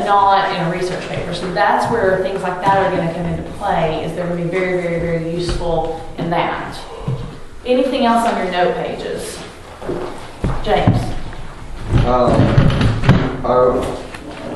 but not in a research paper. So that's where things like that are going to come into play, is they're going to be very, very, very useful in that. Anything else on your note pages? James?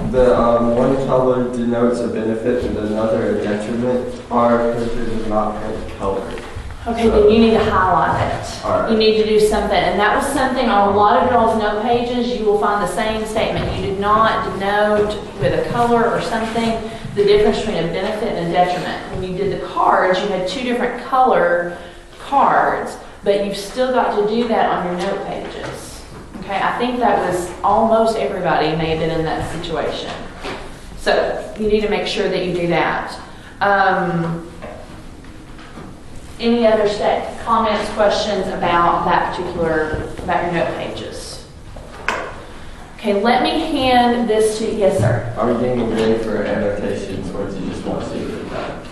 One color denotes a benefit and another a detriment. Our printer does not print color. Okay, so then you need to highlight it. Right. You need to do something, and that was something on a lot of y'all's note pages. You will find the same statement. You did not denote with a color or something the difference between a benefit and a detriment. When you did the cards, you had two different color cards, but you've still got to do that on your note pages. Okay, I think that was almost everybody may have been in that situation. So you need to make sure that you do that. Any other comments, questions about that about your note pages? Okay, let me hand this to, yes sir. Are we getting a grade for annotations, or do you just want to see it done?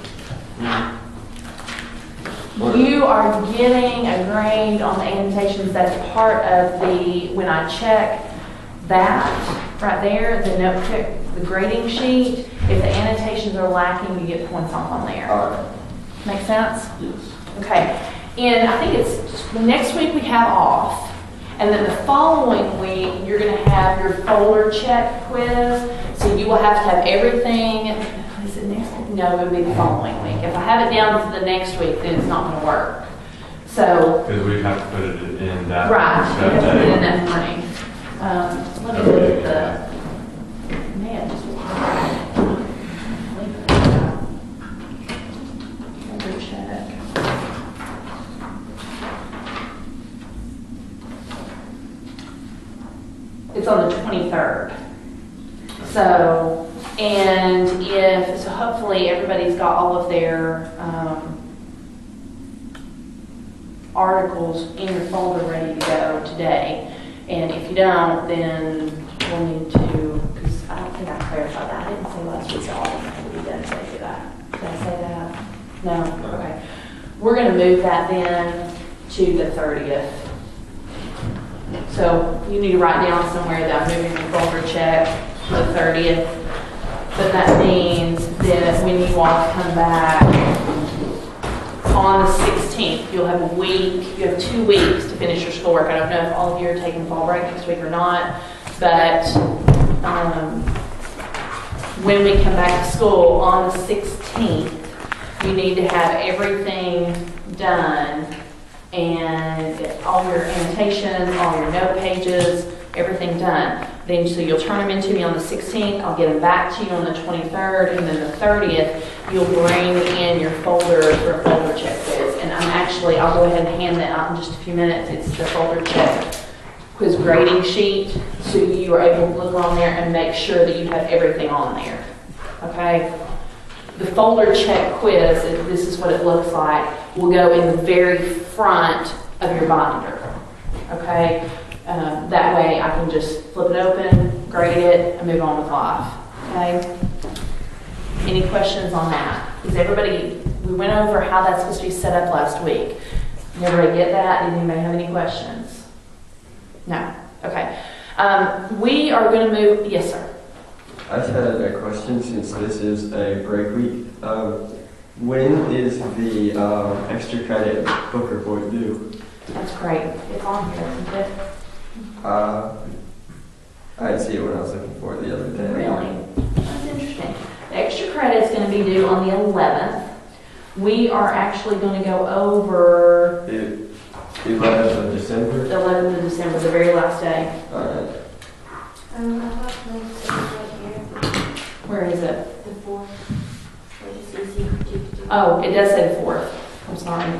You are getting a grade on the annotations. That's part of when I check that right there, the note check, the grading sheet. If the annotations are lacking, you get points off on there. All right. Make sense? Yes. Okay. And I think it's next week we have off. And then the following week, you're going to have your folder check quiz. So you will have to have everything. Is it next week? No, it would be the following week. If I have it down to the next week, then it's not going to work. So. Because we have to put it in that. Right. You have to put it in that morning. Let me look at the. Man, just folder check. It's on the 23rd. So, so hopefully everybody's got all of their articles in your folder ready to go today. And if you don't, then we'll need to, because I don't think I clarified that. I didn't say last week all of we didn't say that. Did I say that? No? Okay. We're going to move that then to the 30th. So you need to write down somewhere that I'm moving your folder check to the 30th. But that means that when you all come back on the 16th, you'll have a week, you have 2 weeks to finish your schoolwork. I don't know if all of you are taking fall break next week or not, but when we come back to school on the 16th, you need to have everything done, and all your annotations, all your note pages, everything done. Then, so you'll turn them into me on the 16th, I'll get them back to you on the 23rd, and then the 30th, you'll bring in your folder for a folder check quiz. And I'll go ahead and hand that out in just a few minutes. It's the folder check quiz grading sheet, so you are able to look on there and make sure that you have everything on there, okay? The folder check quiz, this is what it looks like, will go in the very front of your binder, okay? That way I can just flip it open, grade it, and move on with life, okay? Any questions on that? We went over how that's supposed to be set up last week. Did everybody get that? Did anybody have any questions? No? Okay. We are going to move, yes sir. I just had a question, since this is a break week. When is the extra credit book report due? That's great. It's on here, isn't it? I didn't see it when I was looking for it the other day. Really? That's interesting. The extra credit is going to be due on the 11th. We are actually going to go over The 11th of December? the 11th of December, the very last day. Alright. Where is it? The 4th. It's easy to do. Oh, it does say the 4th. I'm sorry.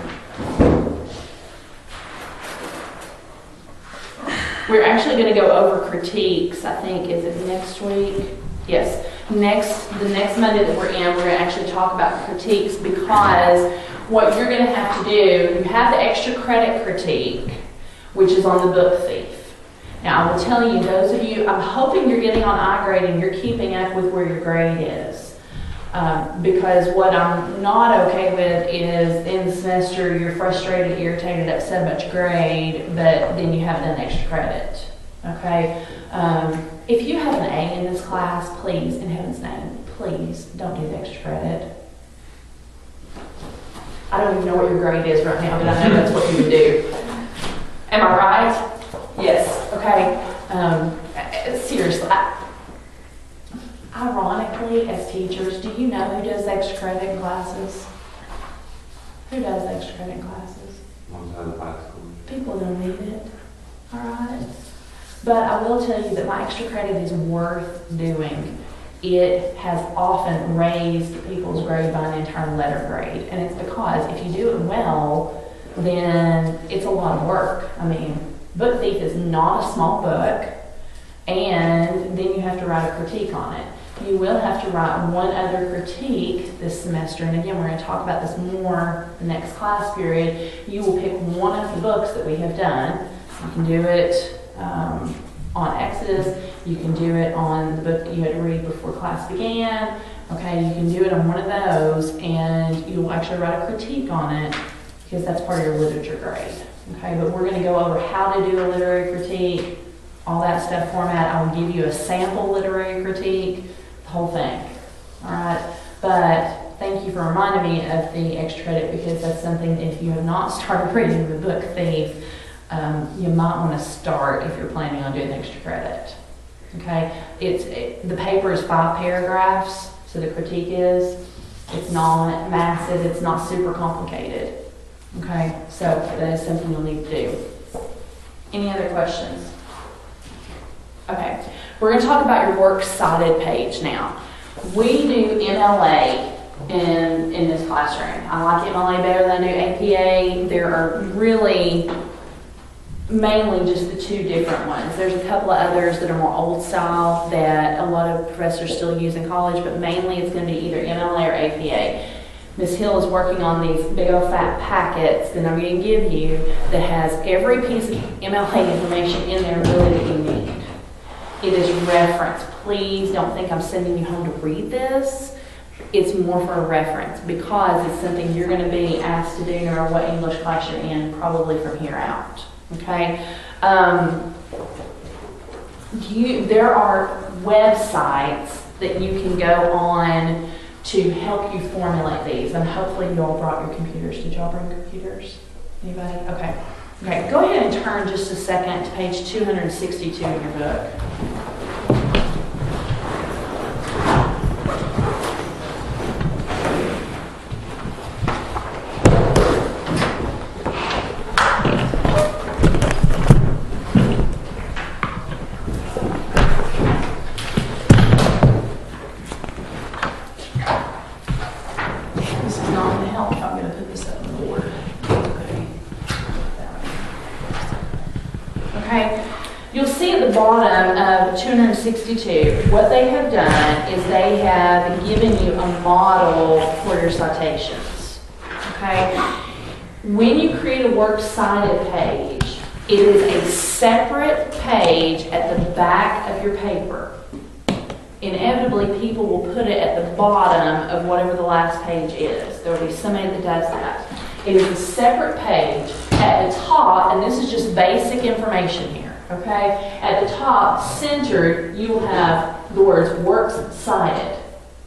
We're actually going to go over critiques, I think. Is it next week? Yes. The next Monday that we're in, we're going to actually talk about critiques, because what you're going to have to do, you have the extra credit critique, which is on the book thief. Now, I will tell you, those of you, I'm hoping you're getting on iGrade and you're keeping up with where your grade is. Because what I'm not okay with is in the semester you're frustrated, irritated, upset about your grade, but then you haven't done extra credit. okay? If you have an A in this class, please, in heaven's name, please don't do the extra credit. I don't even know what your grade is right now, but I know that's what you would do. Am I right? Yes, okay. Seriously, ironically, as teachers, do you know who does extra credit in classes? Who does extra credit in classes? One's out of high school. People don't need it, all right? But I will tell you that my extra credit is worth doing. It has often raised people's grade by an entire letter grade. And it's because if you do it well, then it's a lot of work. I mean, Book Thief is not a small book, and then you have to write a critique on it. You will have to write one other critique this semester, and again, we're going to talk about this more the next class period. You will pick one of the books that we have done. You can do it on Exodus. You can do it on the book that you had to read before class began. Okay, you can do it on one of those, and you will actually write a critique on it because that's part of your literature grade. Okay, but we're going to go over how to do a literary critique, all that stuff format. I will give you a sample literary critique, the whole thing. All right, but thank you for reminding me of the extra credit because that's something that if you have not started reading the Book Thief, you might want to start if you're planning on doing extra credit. Okay, the paper is 5 paragraphs, so the critique is. It's not massive, it's not super complicated. Okay, so that is something you'll need to do. Any other questions? Okay, we're going to talk about your works cited page now. We do MLA in this classroom. I like MLA better than I do APA. There are really mainly just the 2 different ones. There's a couple of others that are more old style that a lot of professors still use in college, but mainly it's going to be either MLA or APA. Ms. Hill is working on these big old fat packets that I'm going to give you that has every piece of MLA information in there really that you need. It is reference. Please don't think I'm sending you home to read this. It's more for a reference because it's something you're going to be asked to do no matter what English class you're in, probably from here out. Okay? There are websites that you can go on to help you formulate these, and hopefully you all brought your computers. Did y'all bring computers? Anybody? Okay. Okay, go ahead and turn just a second to page 262 in your book. This is not going to help. I'm going to put this up on the board. Okay, you'll see at the bottom of 262, what they have done is they have given you a model for your citations. Okay, when you create a works cited page, it is a separate page at the back of your paper. Inevitably, people will put it at the bottom of whatever the last page is. There will be somebody that does that. It is a separate page. At the top, and this is just basic information here, okay? At the top, centered, you will have the words works cited,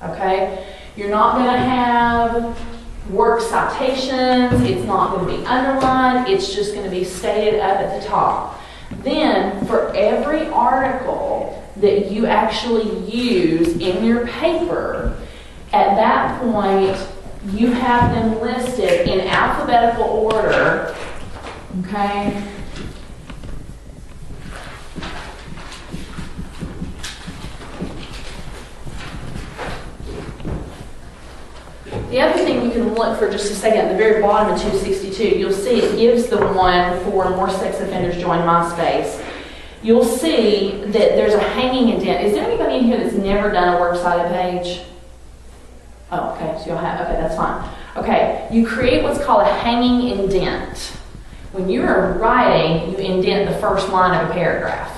okay? You're not going to have work citations. It's not going to be underlined. It's just going to be stated up at the top. Then, for every article that you actually use in your paper, at that point, you have them listed in alphabetical order. Okay. The other thing you can look for just a second, at the very bottom of 262, you'll see it gives the one for more sex offenders join MySpace. You'll see that there's a hanging indent. Is there anybody in here that's never done a works cited page? Oh, okay, so you'll have, okay, that's fine. Okay, you create what's called a hanging indent. When you are writing, you indent the first line of a paragraph.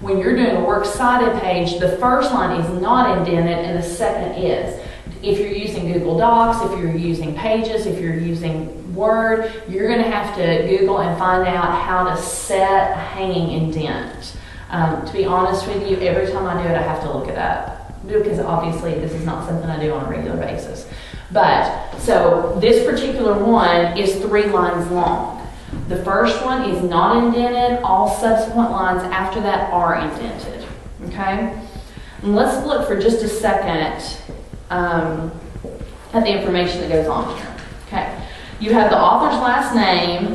When you're doing a works cited page, the first line is not indented and the second is. If you're using Google Docs, if you're using Pages, if you're using Word, you're going to have to Google and find out how to set a hanging indent. To be honest with you, every time I do it, I have to look it up, because obviously this is not something I do on a regular basis. But, so this particular one is 3 lines long. The first one is not indented, all subsequent lines after that are indented, okay? And let's look for just a second at the information that goes on here, okay? You have the author's last name,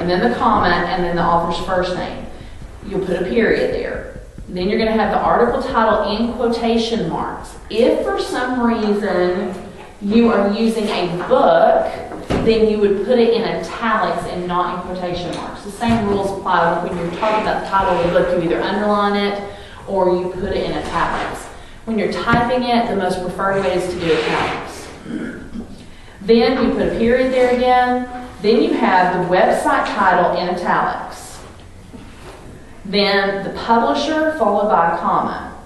and then the comma, and then the author's first name. You'll put a period there. Then you're going to have the article title in quotation marks. If for some reason you are using a book, then you would put it in italics and not in quotation marks. The same rules apply when you're talking about the title of the book. You either underline it or you put it in italics. When you're typing it, the most preferred way is to do italics. Then you put a period there again. Then you have the website title in italics. Then the publisher followed by a comma.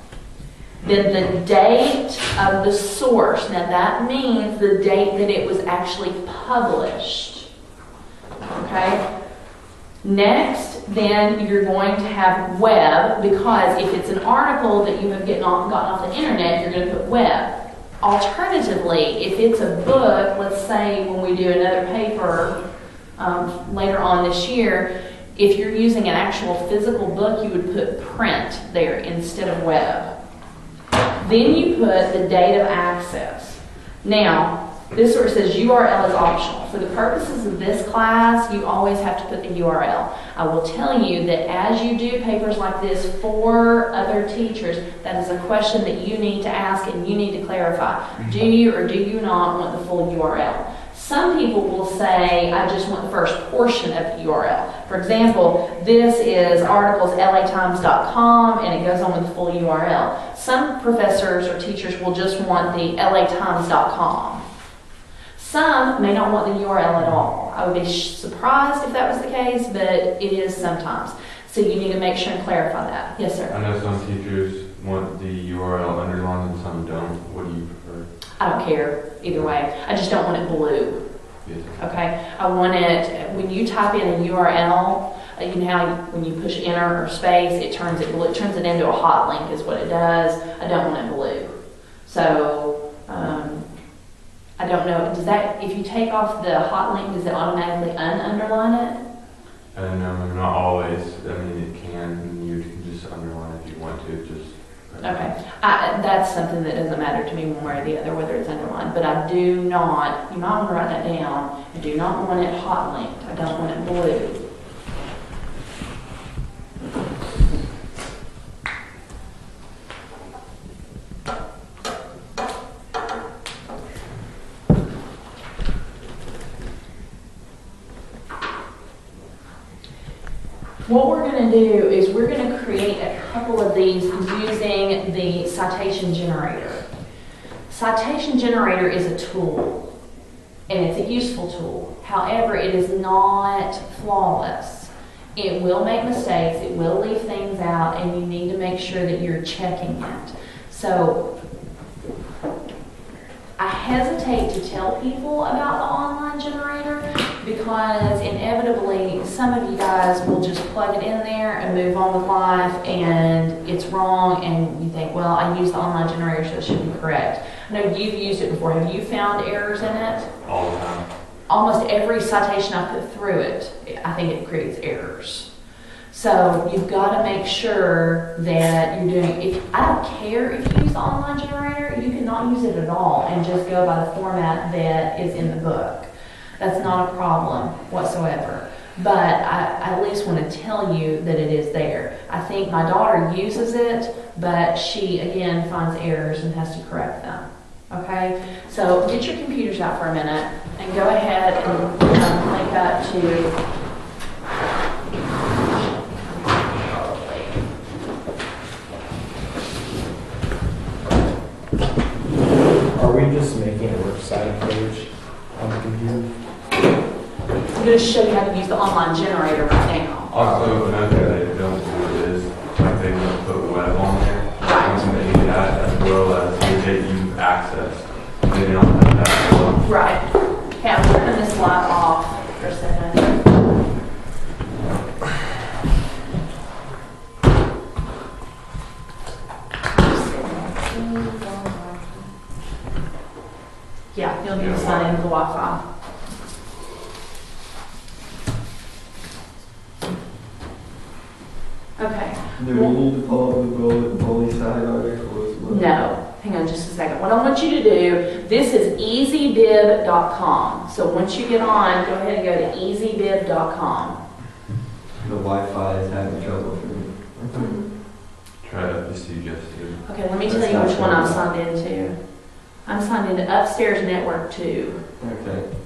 Then the date of the source. Now that means the date that it was actually published. Okay? Next, then you're going to have web, because if it's an article that you have gotten off the internet, you're going to put web. Alternatively, if it's a book, let's say when we do another paper later on this year, if you're using an actual physical book, you would put print there instead of web. Then you put the date of access. Now, this sort of says URL is optional. For the purposes of this class, you always have to put the URL. I will tell you that as you do papers like this for other teachers, that is a question that you need to ask and you need to clarify. Do you or do you not want the full URL? Some people will say, I just want the first portion of the URL. For example, this is articles latimes.com, and it goes on with the full URL. Some professors or teachers will just want the latimes.com. Some may not want the URL at all. I would be surprised if that was the case, but it is sometimes. So you need to make sure and clarify that. Yes, sir? I know some teachers want the URL underlined and some don't. What do you prefer? I don't care either way. I just don't want it blue. Yes. Okay? I want it, when you type in a URL, you know how when you push enter or space, it turns it blue. It turns it into a hot link is what it does. I don't want it blue. So, I don't know, does that, if you take off the hot link, does it automatically un-underline it? No, not always. I mean, it can, and you can just underline if you want to. Just Okay. That's something that doesn't matter to me one way or the other, whether it's underlined. But I do not, you might want to write that down, I do not want it hot linked. I don't want it blue. What we're going to do is we're going to create a couple of these using the citation generator. Citation generator is a tool, and it's a useful tool. However, it is not flawless. It will make mistakes, it will leave things out, and you need to make sure that you're checking it. So, I hesitate to tell people about the online generator because inevitably some of you guys will just plug it in there and move on with life, and it's wrong and you think, well, I used the online generator so it should be correct. I know you've used it before. Have you found errors in it? all the time. Almost every citation I put through it, I think it creates errors. So you've got to make sure that you're doing, I don't care if you use the online generator, you cannot use it at all and just go by the format that is in the book. That's not a problem whatsoever. But I at least want to tell you that it is there. I think my daughter uses it, but she, again, finds errors and has to correct them. Okay? So get your computers out for a minute and go ahead and link up to Are we just making a works cited page on the computer? I'm going to show you how to use the online generator right now. Also, another thing they don't do is, like, they don't put web on there. Right. And they do that as well as the date you access. They don't have that as well. Right. Okay, I'm turning this light off for a second. Yeah, you'll need to sign into the Wi-Fi. Okay. Do we need to follow the bully side on it or is it? No, hang on just a second. What I want you to do, this is easybib.com. So once you get on, go ahead and go to easybib.com. The Wi-Fi is having trouble for me. Try FPC just too. Okay, let me tell you which one I'm signed into. I'm signed into Upstairs Network 2. Okay.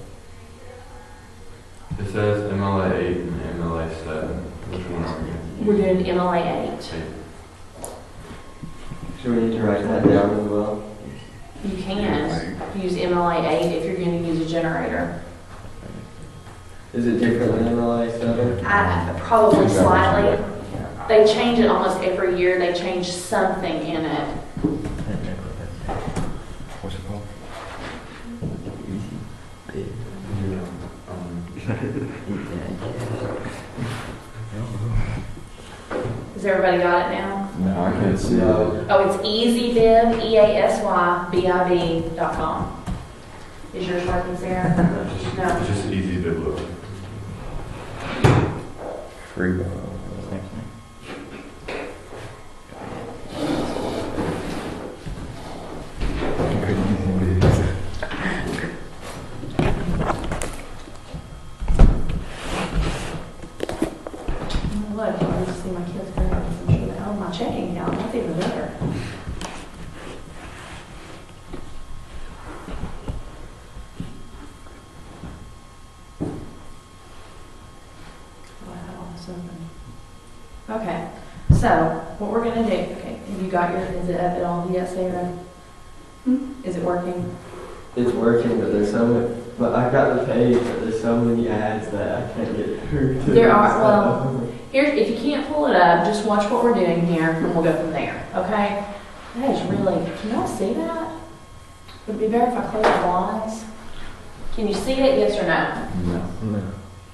It says MLA 8 and MLA 7. Which one are we We're going to use? doing MLA 8. Do we need to write that down as well? You can use MLA 8 if you're going to use a generator. Is it different than MLA 7? Probably slightly. They change it almost every year. They change something in it. What's it called? Has everybody got it now? No, I can't see No. it. Oh, it's easybib, EASYBIB.com. Is yours working, Sarah? No. It's just easy to look. Free. Oh, look, I just see my kids bring up some shit. Oh, my checking account, that's even better. Oh, I have all this open. Okay, so what we're gonna do, okay, have you got your, is it up at all yet, Sarah? Is it working? It's working, but there's so many, but I've got the page, but there's so many ads that I can't get through to. There are, well, here, if you can't pull it up, just watch what we're doing here, and we'll go from there, okay? That is really, can y'all see that? Would it be better if I close the blinds? Can you see it, yes or no? No.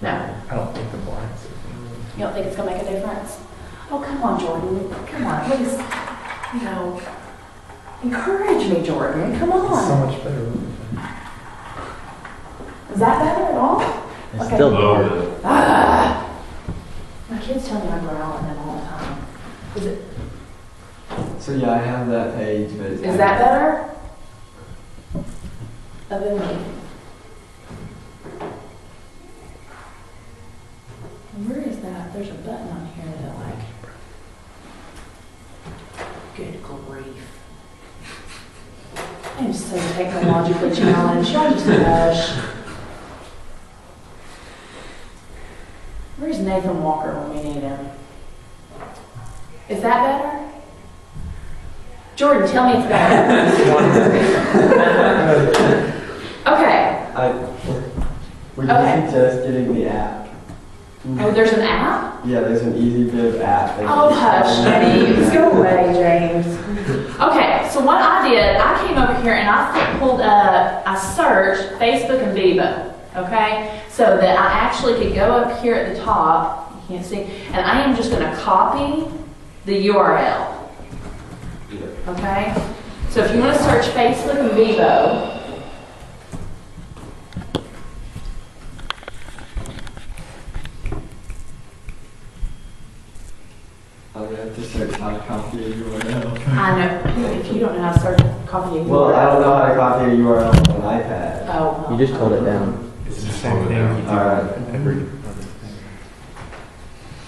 No. I don't think the blinds. You don't think it's gonna make a difference? Oh, come on, Jordan, come on, please, you know, encourage me, Jordan, come It's so on. much better. Is that better at all? It's Okay. still Lower dark. the, Ah! My kids tell me I growl at them all the time. Is it, So yeah, I have that page, but it's. is that better? Other than me. Where is that? There's a button on here that like, good grief. I'm so technologically challenged. Y'all just hush. Where's Nathan Walker when we need him? Is that better? Jordan, tell me it's better. Okay. Would you Okay. suggest getting the app? Oh, there's an app? Yeah, there's an EasyBib app. that Oh, you can hush, download. James. Go away, James. Okay, so what I did, I came over here and I pulled up, I searched Facebook and Vivo, okay? So that I actually could go up here at the top, you can't see, and I am just gonna copy the URL, okay? So if you wanna search Facebook and Vivo, I'm gonna have to search how to copy a URL. I know, if you don't know how to search, copy a URL. Well, I don't know how to copy a URL on an iPad. Oh, well. You just hold it down. It's the Just same hold it thing. down. you do Alright. Every other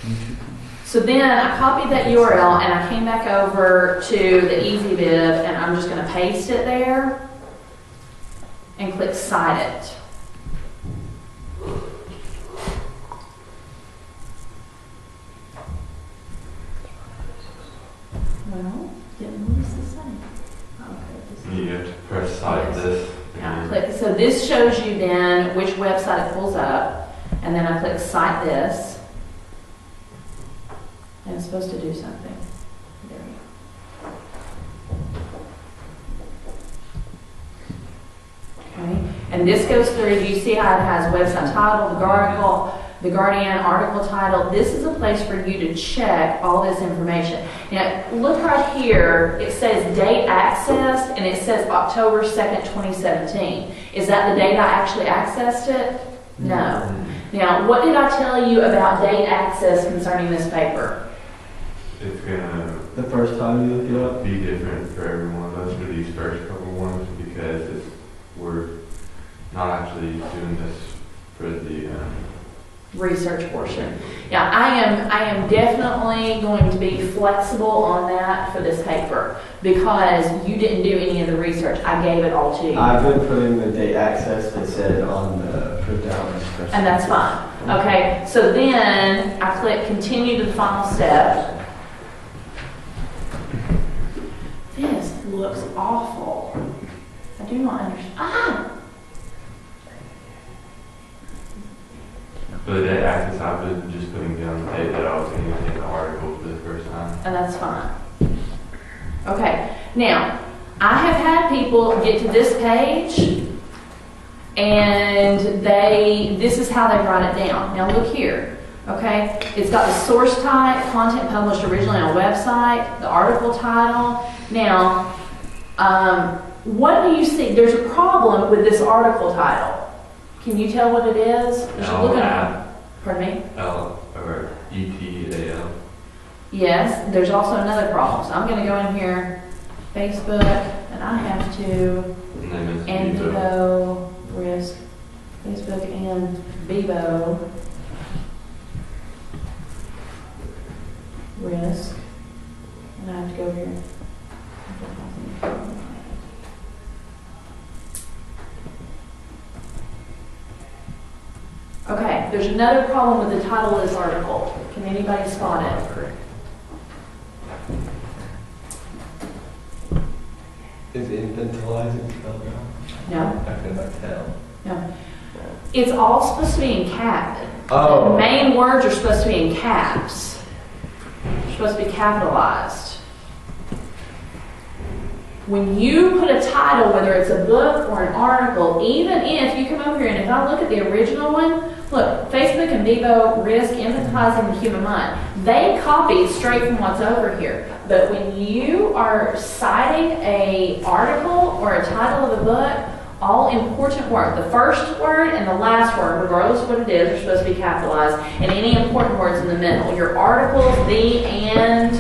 thing. So then I copied that URL and I came back over to the EasyBib and I'm just gonna paste it there and click Cite It. Well, what does this say? Okay, you have to press side this. I click, so this shows you then which website it pulls up, and then I click Cite This. And it's supposed to do something. There we go. Okay, and this goes through, do you see how it has website title, the article, the Guardian article title. This is a place for you to check all this information. Now, look right here, it says date accessed, and it says October 2nd, 2017. Is that the date I actually accessed it? No. Now, what did I tell you about date access concerning this paper? It's gonna The first time you look it up? be different for everyone. Those for these first couple ones because we're not actually doing this for the Research portion. Yeah, I am definitely going to be flexible on that for this paper because you didn't do any of the research. I gave it all to you. I've been putting the date access that said on the printout. And that's fine. Okay, so then I click continue to the final step. This looks awful. I do not understand. For the date access, I've been just putting down the date that I was going to take the article for the first time. And that's fine. Okay, now, I have had people get to this page and this is how they write it down. Now look here, okay? It's got the source type, content published originally on a website, the article title. Now, what do you see? There's a problem with this article title. Can you tell what it is? Pardon me? Or ETAL. Yes, there's also another problem. So I'm going to go in here, Facebook, and I have to, and Vivo, Risk, Facebook and Vivo, Risk, and I have to go here. Okay, there's another problem with the title of this article. Can anybody spot it? Is infantilizing spelled wrong? No, I feel like hell. no. It's all supposed to be in caps. Oh. The main words are supposed to be in caps. They're supposed to be capitalized. When you put a title, whether it's a book or an article, even if you come over here and if I look at the original one, look, Facebook and Vivo risk infantilizing the human mind. They copied straight from what's over here. But when you are citing an article or a title of a book, all important words, the first word and the last word, regardless of what it is, are supposed to be capitalized, and any important words in the middle. Your articles, the, and,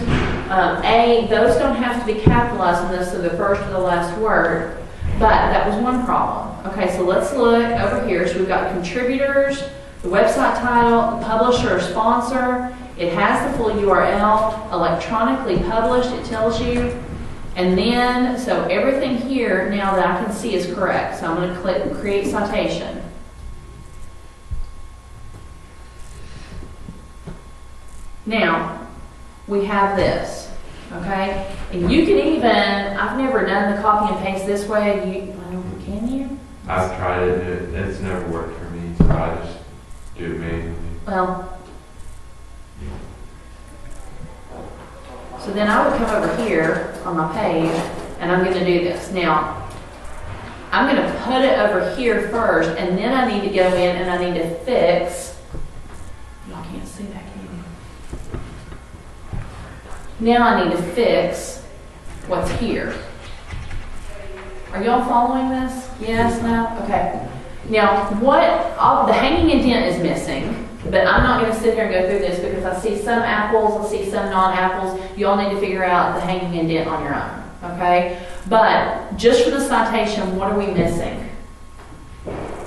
a, those don't have to be capitalized unless they're the first or the last word. But that was one problem. Okay, so let's look over here. So we've got contributors, the website title, the publisher or sponsor. It has the full URL, electronically published, it tells you. And then, so everything here now that I can see is correct. So I'm going to click create citation. Now, we have this, okay? And you can even, I've never done the copy and paste this way. Can you? I've tried it, it's never worked for me, so I just do it manually. Well, so then I would come over here on my page and I'm going to do this. Now, I'm going to put it over here first and then I need to go in and I need to fix. Y'all can't see that, can you? Now I need to fix what's here. Are y'all following this? Yes, no? Okay. Now, the hanging indent is missing, but I'm not going to sit here and go through this because I see some apples, I see some non-apples. You all need to figure out the hanging indent on your own, okay? But just for the citation, what are we missing?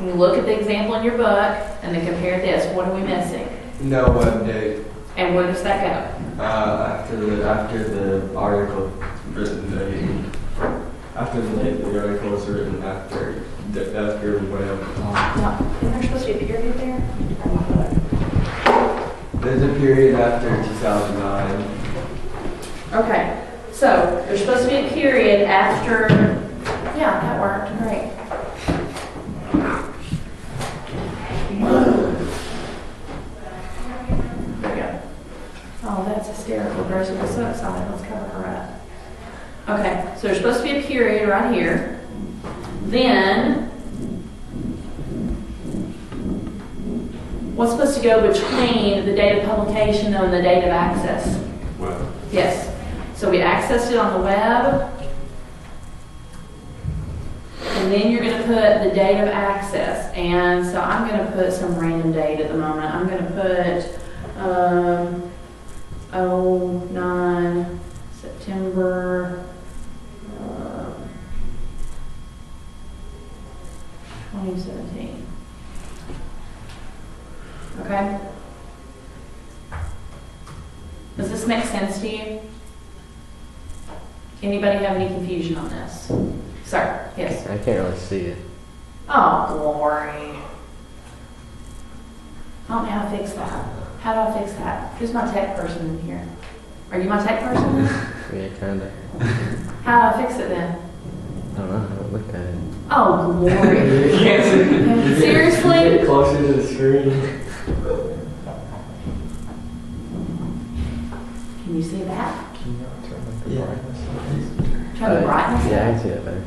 You look at the example in your book and then compare this. What are we missing? No web date. And where does that go? After the article written, after the article was written after whatever. No, isn't there supposed to be a period there? There's a period after 2009. Okay, so there's supposed to be a period after, yeah, that worked, great. There we go. Oh, that's hysterical. Rosie was so excited. Let's cover her up. Okay, so there's supposed to be a period right here. Then, What's supposed to go between the date of publication and the date of access? Well, Yes. So we accessed it on the web. And then you're going to put the date of access. And so I'm going to put some random date at the moment. I'm going to put 09 September 2017. Okay? Does this make sense to you? Anybody have any confusion on this? Sir, yes. I can't really see it. Oh, glory. I don't know how to fix that. How do I fix that? Who's my tech person in here? Are you my tech person? Yeah, kinda. How do I fix it then? I don't know. I haven't looked at it. Oh, glory. You can't see. Seriously? Get closer to the screen. Can you see that? Can you not turn like the Yeah. brightness up? Turn the brightness Yeah, I up? can see it better.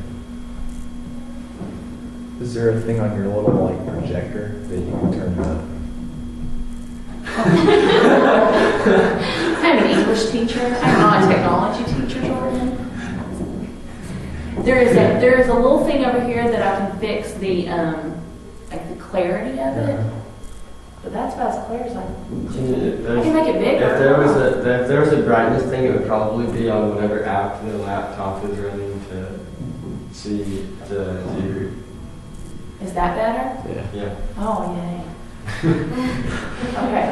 Is there a thing on your little like projector that you can turn up? I'm an English teacher. I'm not a technology teacher, Jordan. There is a little thing over here that I can fix the like the clarity of it, but that's about as clear as I can make it bigger. If there was a brightness thing, it would probably be on whatever app the laptop is running to see the view. Is that better? Yeah. Yeah. Oh, yay. Okay,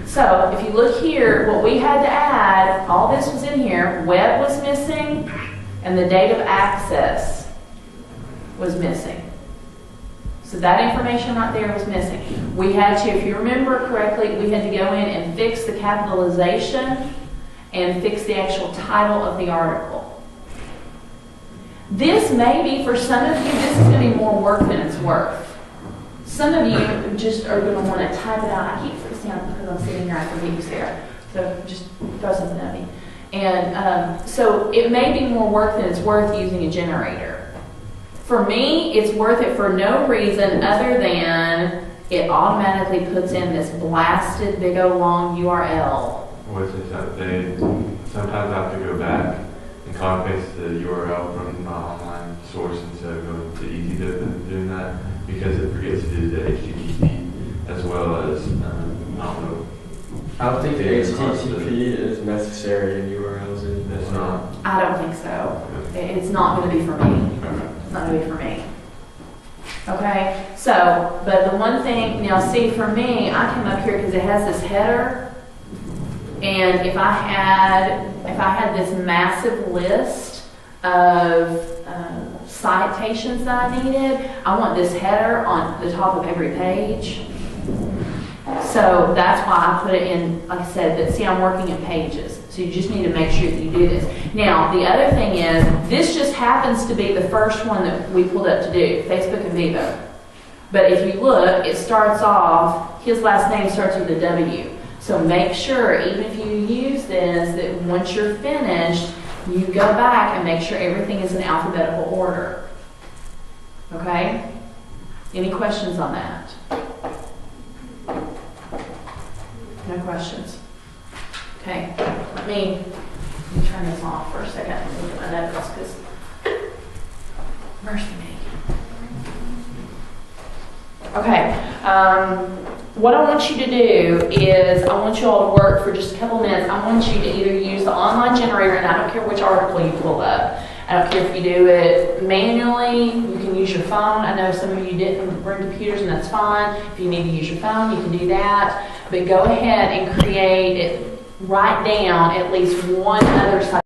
so if you look here, what we had to add, all this was in here, web was missing, and the date of access was missing. So that information right there was missing. We had to, if you remember correctly, we had to go in and fix the capitalization and fix the actual title of the article. This may be, for some of you, this is going to be more work than it's worth. Some of you just are going to want to type it out. I keep freezing out because I'm sitting here, I can you, Sarah. So just throw something at me. And so it may be more work than it's worth using a generator. For me, it's worth it for no reason other than it automatically puts in this blasted big old long URL. which is that they sometimes have to go back and copy paste the URL from the online source instead of going to EasyDip and doing that because it forgets to do the HTTP as well as, I don't know. I don't think the HTTP is necessary in URLs. It's not. I don't think so. It's not going to be for me. Okay. It's not going to be for me. Okay, so, but the one thing, now see for me, I come up here because it has this header. And if I had this massive list of citations that I needed, I want this header on the top of every page. So that's why I put it in, like I said, but see, I'm working in pages. So you just need to make sure that you do this. Now, the other thing is, this just happens to be the first one that we pulled up to do, Facebook and Vivo. But if you look, it starts off, his last name starts with a W. So make sure, even if you use this, that once you're finished, you go back and make sure everything is in alphabetical order. Okay? Any questions on that? No questions? Okay, let me turn this off for a second and look at my notes because mercy me. Okay, what I want you to do is I want you all to work for just a couple minutes. I want you to either use the online generator, and I don't care which article you pull up. I don't care if you do it manually, you can use your phone. I know some of you didn't bring computers, and that's fine. If you need to use your phone, you can do that. But go ahead and write down at least one other site.